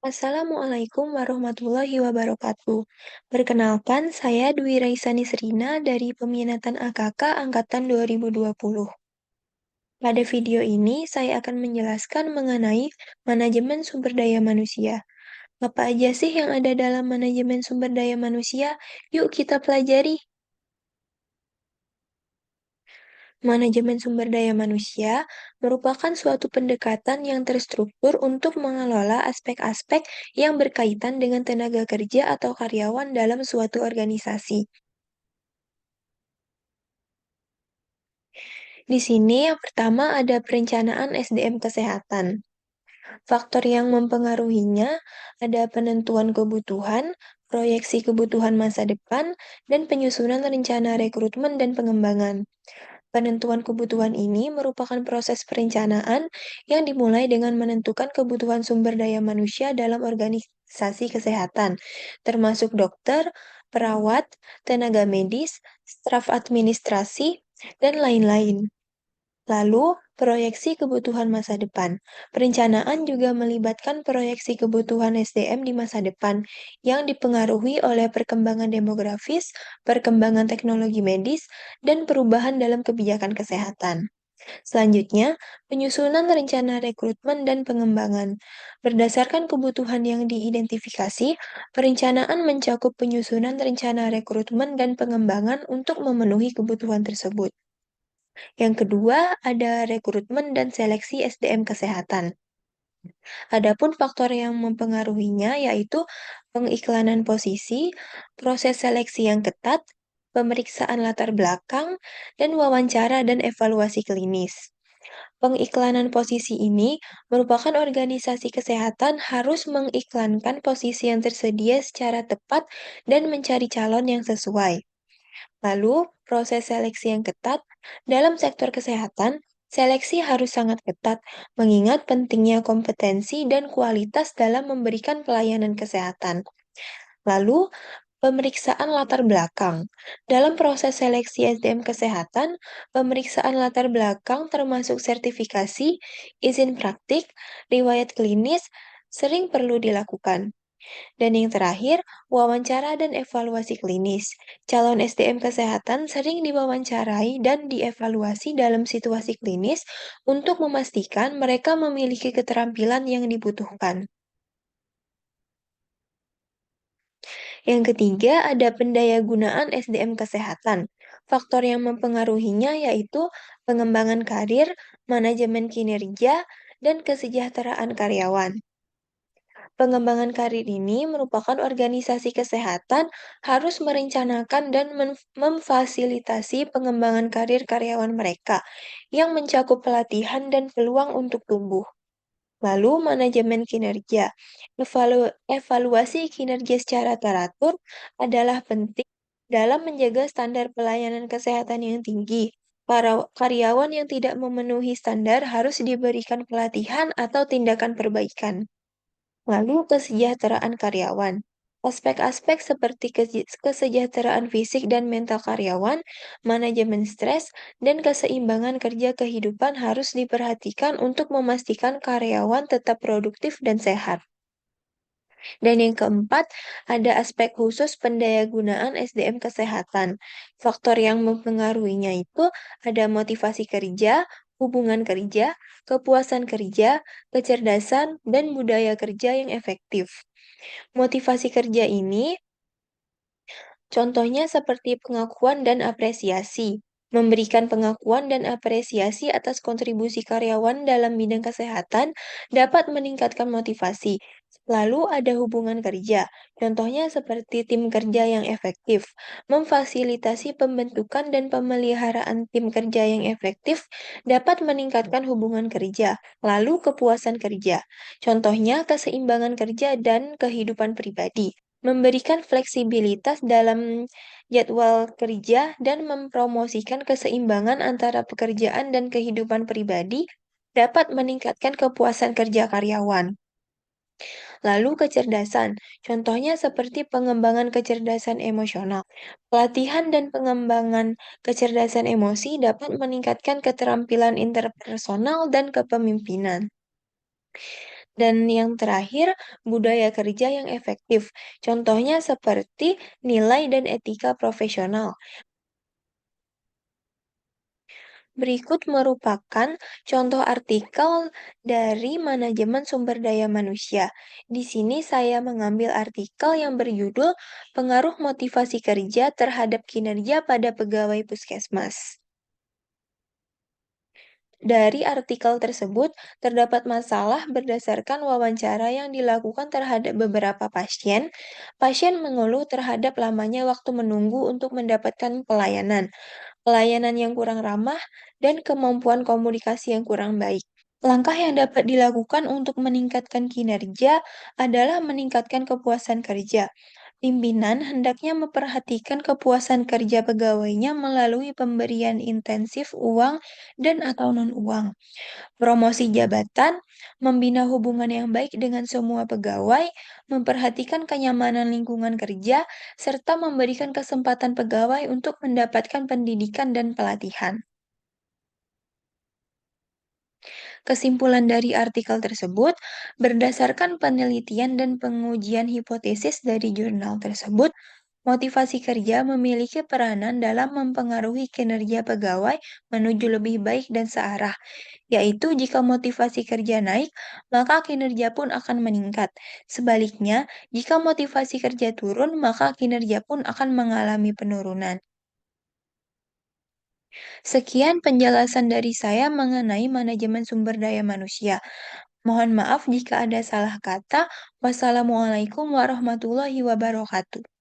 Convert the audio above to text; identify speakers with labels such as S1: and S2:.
S1: Assalamualaikum warahmatullahi wabarakatuh. Perkenalkan, saya Dwi Raisani Serina dari Peminatan AKK Angkatan 2020. Pada video ini, saya akan menjelaskan mengenai manajemen sumber daya manusia. Apa aja sih yang ada dalam manajemen sumber daya manusia? Yuk kita pelajari. Manajemen sumber daya manusia merupakan suatu pendekatan yang terstruktur untuk mengelola aspek-aspek yang berkaitan dengan tenaga kerja atau karyawan dalam suatu organisasi. Di sini yang pertama ada perencanaan SDM kesehatan. Faktor yang mempengaruhinya ada penentuan kebutuhan, proyeksi kebutuhan masa depan, dan penyusunan rencana rekrutmen dan pengembangan. Penentuan kebutuhan ini merupakan proses perencanaan yang dimulai dengan menentukan kebutuhan sumber daya manusia dalam organisasi kesehatan, termasuk dokter, perawat, tenaga medis, staf administrasi, dan lain-lain. Lalu, proyeksi kebutuhan masa depan. Perencanaan juga melibatkan proyeksi kebutuhan SDM di masa depan yang dipengaruhi oleh perkembangan demografis, perkembangan teknologi medis, dan perubahan dalam kebijakan kesehatan. Selanjutnya, penyusunan rencana rekrutmen dan pengembangan. Berdasarkan kebutuhan yang diidentifikasi, perencanaan mencakup penyusunan rencana rekrutmen dan pengembangan untuk memenuhi kebutuhan tersebut. Yang kedua, ada rekrutmen dan seleksi SDM kesehatan. Adapun faktor yang mempengaruhinya yaitu pengiklanan posisi, proses seleksi yang ketat, pemeriksaan latar belakang, dan wawancara dan evaluasi klinis. Pengiklanan posisi ini merupakan organisasi kesehatan harus mengiklankan posisi yang tersedia secara tepat dan mencari calon yang sesuai. Lalu, proses seleksi yang ketat dalam sektor kesehatan, seleksi harus sangat ketat, mengingat pentingnya kompetensi dan kualitas dalam memberikan pelayanan kesehatan. Lalu, pemeriksaan latar belakang. Dalam proses seleksi SDM kesehatan, pemeriksaan latar belakang termasuk sertifikasi, izin praktik, riwayat klinis, sering perlu dilakukan. Dan yang terakhir, wawancara dan evaluasi klinis. Calon SDM kesehatan sering diwawancarai dan dievaluasi dalam situasi klinis untuk memastikan mereka memiliki keterampilan yang dibutuhkan. Yang ketiga, ada pendayagunaan SDM kesehatan. Faktor yang mempengaruhinya yaitu pengembangan karir, manajemen kinerja, dan kesejahteraan karyawan. Pengembangan karir ini merupakan organisasi kesehatan harus merencanakan dan memfasilitasi pengembangan karir karyawan mereka yang mencakup pelatihan dan peluang untuk tumbuh. Lalu, manajemen kinerja. Evaluasi kinerja secara teratur adalah penting dalam menjaga standar pelayanan kesehatan yang tinggi. Para karyawan yang tidak memenuhi standar harus diberikan pelatihan atau tindakan perbaikan. Lalu kesejahteraan karyawan. Aspek-aspek seperti kesejahteraan fisik dan mental karyawan, manajemen stres, dan keseimbangan kerja kehidupan harus diperhatikan untuk memastikan karyawan tetap produktif dan sehat. Dan yang keempat, ada aspek khusus pendayagunaan SDM kesehatan. Faktor yang mempengaruhinya itu ada motivasi kerja, hubungan kerja, kepuasan kerja, kecerdasan, dan budaya kerja yang efektif. Motivasi kerja ini contohnya seperti pengakuan dan apresiasi. Memberikan pengakuan dan apresiasi atas kontribusi karyawan dalam bidang kesehatan dapat meningkatkan motivasi. Lalu ada hubungan kerja, contohnya seperti tim kerja yang efektif. Memfasilitasi pembentukan dan pemeliharaan tim kerja yang efektif dapat meningkatkan hubungan kerja. Lalu kepuasan kerja, contohnya keseimbangan kerja dan kehidupan pribadi memberikan fleksibilitas dalam jadwal kerja dan mempromosikan keseimbangan antara pekerjaan dan kehidupan pribadi dapat meningkatkan kepuasan kerja karyawan. Lalu kecerdasan, contohnya seperti pengembangan kecerdasan emosional. Pelatihan dan pengembangan kecerdasan emosi dapat meningkatkan keterampilan interpersonal dan kepemimpinan. Dan yang terakhir, budaya kerja yang efektif. Contohnya seperti nilai dan etika profesional. Berikut merupakan contoh artikel dari manajemen sumber daya manusia. Di sini saya mengambil artikel yang berjudul Pengaruh Motivasi Kerja Terhadap Kinerja pada Pegawai Puskesmas. Dari artikel tersebut, terdapat masalah berdasarkan wawancara yang dilakukan terhadap beberapa pasien. Pasien mengeluh terhadap lamanya waktu menunggu untuk mendapatkan pelayanan, pelayanan yang kurang ramah, dan kemampuan komunikasi yang kurang baik. Langkah yang dapat dilakukan untuk meningkatkan kinerja adalah meningkatkan kepuasan kerja. Pimpinan hendaknya memperhatikan kepuasan kerja pegawainya melalui pemberian intensif uang dan atau non-uang, promosi jabatan, membina hubungan yang baik dengan semua pegawai, memperhatikan kenyamanan lingkungan kerja, serta memberikan kesempatan pegawai untuk mendapatkan pendidikan dan pelatihan. Kesimpulan dari artikel tersebut, berdasarkan penelitian dan pengujian hipotesis dari jurnal tersebut, motivasi kerja memiliki peranan dalam mempengaruhi kinerja pegawai menuju lebih baik dan searah, yaitu jika motivasi kerja naik, maka kinerja pun akan meningkat. Sebaliknya, jika motivasi kerja turun, maka kinerja pun akan mengalami penurunan. Sekian penjelasan dari saya mengenai manajemen sumber daya manusia. Mohon maaf jika ada salah kata. Wassalamualaikum warahmatullahi wabarakatuh.